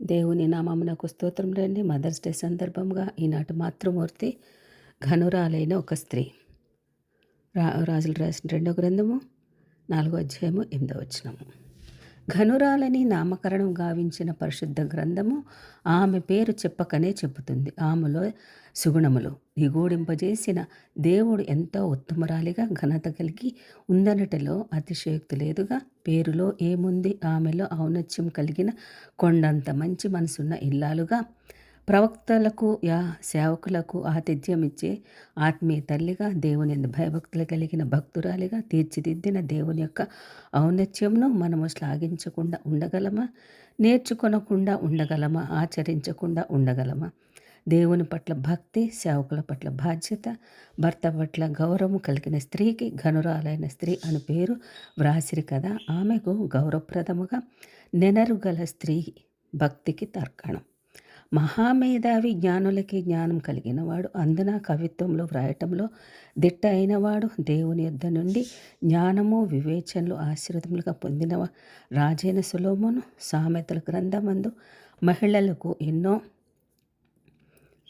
దేవుని నామమునకు స్తోత్రం రండి. మదర్స్ డే సందర్భంగా ఈనాటి మాతృమూర్తి ఘనురాలైన ఒక స్త్రీ. రాజులు రాసిన 2వ గ్రంథము 4వ అధ్యాయము 8వ వచనము. ఘనురాలని నామకరణం గావించిన పరిశుద్ధ గ్రంథము ఆమె పేరు చెప్పకనే చెబుతుంది. ఆమెలో సుగుణములు నిగూడింపజేసిన దేవుడు ఎంతో ఉత్తమరాలిగా ఘనత కలిగి ఉందనటిలో అతిశయోక్తి లేదుగా. పేరులో ఏముంది? ఆమెలో ఔన్నత్యం కలిగిన కొండంత మంచి మనసున్న ఇల్లాలుగా, ప్రవక్తలకు సేవకులకు ఆతిథ్యం ఇచ్చే ఆత్మీయ తల్లిగా, దేవుని భయభక్తులు కలిగిన భక్తురాలిగా తీర్చిదిద్దిన దేవుని యొక్క ఔన్నత్యంను మనము శ్లాఘించకుండా ఉండగలమా? నేర్చుకొనకుండా ఉండగలమా? ఆచరించకుండా ఉండగలమా? దేవుని పట్ల భక్తి, సేవకుల పట్ల బాధ్యత, భర్త పట్ల గౌరవం కలిగిన స్త్రీకి ఘనురాలైన స్త్రీ అని పేరు వ్రాసిరి కదా. ఆమెకు గౌరవప్రదముగా నెనరుగల స్త్రీ భక్తికి తర్కణం. మహామేధావి, జ్ఞానులకి జ్ఞానం కలిగినవాడు, అందున కవిత్వంలో వ్రాయటంలో దిట్ట అయినవాడు, దేవుని యొద్ద నుండి జ్ఞానము వివేచనలు ఆశీర్వదములుగా పొందిన రాజైన సొలొమోను సామెతల గ్రంథమందు మహిళలకు ఎన్నో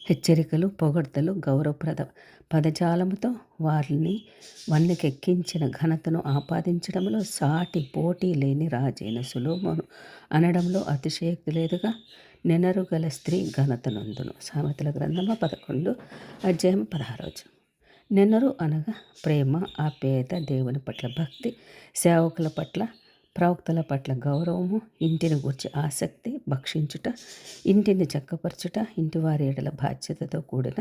హెచ్చరికలు, పొగడ్తలు, గౌరవప్రద పదజాలముతో వారిని వన్నెకెక్కించిన ఘనతను ఆపాదించడంలో సాటి పోటీ లేని రాజైన సొలొమోను అనడంలో అతిశయోక్తి లేదుగా. నెనరుగల స్త్రీ ఘనత నందును. సామెతల గ్రంథము 11 అధ్యాయం 16. నెనరు అనగా ప్రేమ, ఆప్యాయత, దేవుని పట్ల భక్తి, సేవకుల పట్ల ప్రవక్తల పట్ల గౌరవము, ఇంటిని గూర్చి ఆసక్తి, భక్షించుట, ఇంటిని చక్కపరచుట, ఇంటి వారి ఎడల బాధ్యతతో కూడిన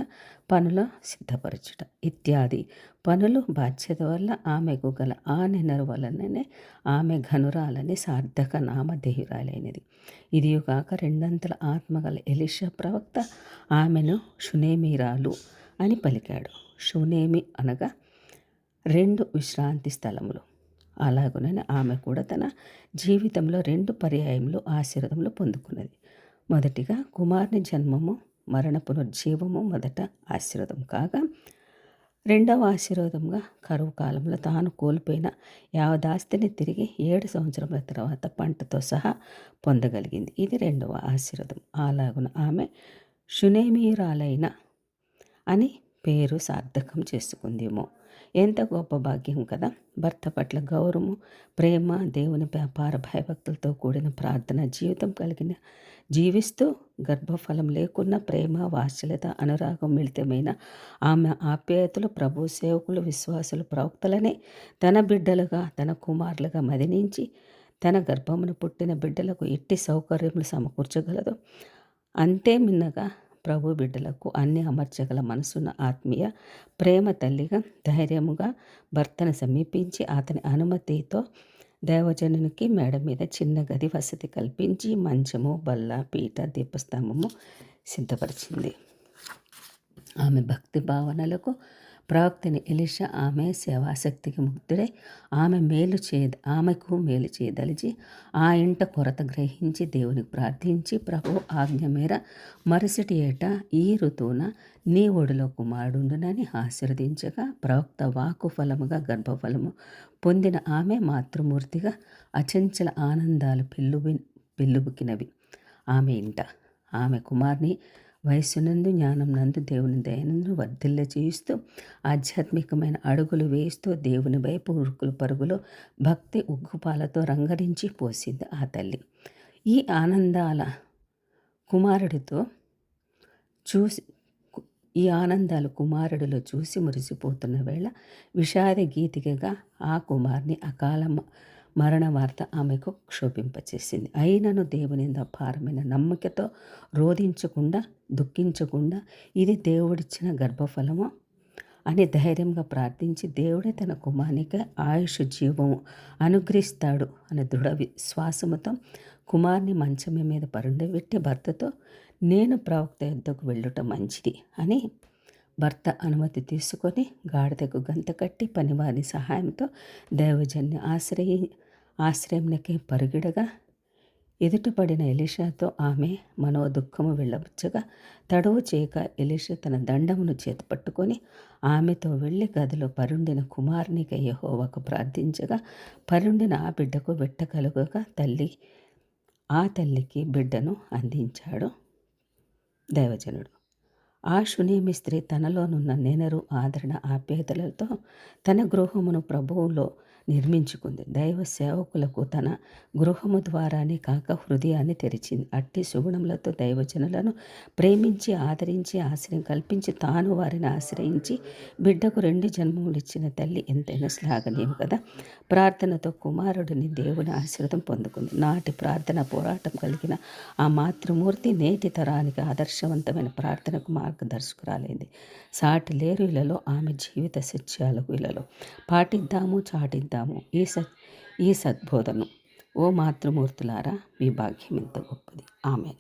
పనుల సిద్ధపరచుట ఇత్యాది పనులు బాధ్యత వల్ల ఆమెకు గల ఆ నెనరు వలననే ఆమె ఘనురాలని సార్థక నామధేయురాలైనది. ఇదియుగాక రెండంతల ఆత్మగల ఎలీషా ప్రవక్త ఆమెను షునేమీరాలు అని పలికాడు. షునేమి అనగా 2 విశ్రాంతి స్థలములు. అలాగునని ఆమె కూడా తన జీవితంలో 2 పర్యాయములు ఆశీర్వాదములు పొందుకున్నది. మొదటిగా కుమారుని జన్మము, మరణ పునర్జీవము మొదట ఆశీర్వాదం కాగా, రెండవ ఆశీర్వాదంగా కరువు కాలంలో తాను కోల్పోయిన యావదాస్తిని తిరిగి 7 సంవత్సరముల తర్వాత పంటతో సహా పొందగలిగింది. ఇది 2వ ఆశీర్వాదం. అలాగున ఆమె షునేమీరాలైన అని పేరు సార్థకం చేసుకుందేమో. ఎంత గొప్ప భాగ్యం కదా. భర్త పట్ల గౌరవము, ప్రేమ, దేవుని వ్యాపార భయభక్తులతో కూడిన ప్రార్థన జీవితం కలిగిన జీవిస్తూ, గర్భఫలం లేకున్న ప్రేమ, వాత్సల్యత, అనురాగం మిళితమైన ఆమె ఆప్యాయతలు ప్రభు సేవకులు, విశ్వాసులు, ప్రవక్తలనే తన బిడ్డలుగా, తన కుమారులుగా మదినించి తన గర్భమును పుట్టిన బిడ్డలకు ఎట్టి సౌకర్యములు సమకూర్చగలదు. అంతే మిన్నగా ప్రభు బిడ్డలకు అన్ని అమర్చగల మనసున్న ఆత్మీయ ప్రేమ తల్లిగా ధైర్యముగా భర్తను సమీపించి అతని అనుమతితో దైవజనునికి మేడ మీద చిన్న గది వసతి కల్పించి మంచము, బల్ల, పీట, దీపస్తంభము సిద్ధపరిచింది. ఆమె భక్తి భావనలకు ప్రవక్తని ఎలీషా ఆమె సేవాశక్తికి ముగ్ధుడై ఆమెకు మేలు చేయదలిచి ఆ ఇంట కొరత గ్రహించి దేవునికి ప్రార్థించి ప్రభు ఆజ్ఞ మేర మరుసటి ఏట ఈ ఋతువున నీ ఒడిలో కుమారుడునని ఆశీర్వదించగా, ప్రవక్త వాకు ఫలముగా గర్భఫలము పొందిన ఆమె మాతృమూర్తిగా అచంచల ఆనందాలు పెళ్ళుబుకినవి. ఆమె ఇంట ఆమె కుమార్ని వయస్సునందు, జ్ఞానం నందు, దేవుని దయనందు వర్ధిల్ల చేయిస్తూ ఆధ్యాత్మికమైన అడుగులు వేస్తూ దేవుని వైపు ఉరుకులు పరుగులో భక్తి ఉగ్గుపాలతో రంగరించి పోసింది ఆ తల్లి. ఈ ఆనందాల కుమారుడిలో చూసి మురిసిపోతున్న వేళ విషాద గీతికగా ఆ కుమార్ని అకాల మరణ వార్త ఆమెకు క్షోభింపచేసింది. అయినను దేవుని అపారమైన నమ్మకతో రోధించకుండా, దుఃఖించకుండా ఇది దేవుడిచ్చిన గర్భఫలము అని ధైర్యంగా ప్రార్థించి దేవుడే తన కుమారునికి ఆయుష్ జీవము అనుగ్రహిస్తాడు అనే దృఢ విశ్వాసముతో కుమార్ని మంచమే మీద పరుండబెట్టి భర్తతో నేను ప్రవక్త యుద్ధకు వెళ్ళుట మంచిది అని భర్త అనుమతి తీసుకొని గాడిదకు గంత కట్టి పనివారి సహాయంతో దైవజన్ని ఆశ్రయంకి పరుగిడగా ఎదుటపడిన ఎలీషాతో ఆమె మనోదుఃఖము వెళ్ళబుచ్చగా తడువు చేయక ఎలీషా తన దండమును చేతపట్టుకొని ఆమెతో వెళ్ళి గదిలో పరుండిన కుమారునికి యెహోవాకు ప్రార్థించగా పరుండిన ఆ బిడ్డకు వెట్ట కలుగగా తల్లి ఆ తల్లికి బిడ్డను అందించాడు దైవజనుడు. ఆ షునేమి స్త్రీ తనలోనున్న నెనరు ఆదరణ ఆప్యాయతలతో తన గృహమును ప్రభువులో నిర్మించుకుంది. దైవ సేవకులకు తన గృహము ద్వారానే కాక హృదయాన్ని తెరిచింది. అట్టి సుగుణములతో దైవజనులను ప్రేమించి ఆదరించి ఆశ్రయం కల్పించి తాను వారిని ఆశ్రయించి బిడ్డకు 2 జన్మములు ఇచ్చిన తల్లి ఎంతైనా శ్లాఘనీయం కదా. ప్రార్థనతో కుమారుడిని దేవుని ఆశీర్వాదం పొందుకుంది. నాటి ప్రార్థన పోరాటం కలిగిన ఆ మాతృమూర్తి నేటి తరానికి ఆదర్శవంతమైన ప్రార్థనకు మార్గదర్శకురాలైంది. సాటి లేరు ఇలలో ఆమె జీవిత సత్యాలకు ఇలలో పాటిద్దాము, చాటిద్దాము ఈ సద్బోధను. ఓ మాతృమూర్తులారా, మీ భాగ్యం ఎంత గొప్పది. ఆమెన్.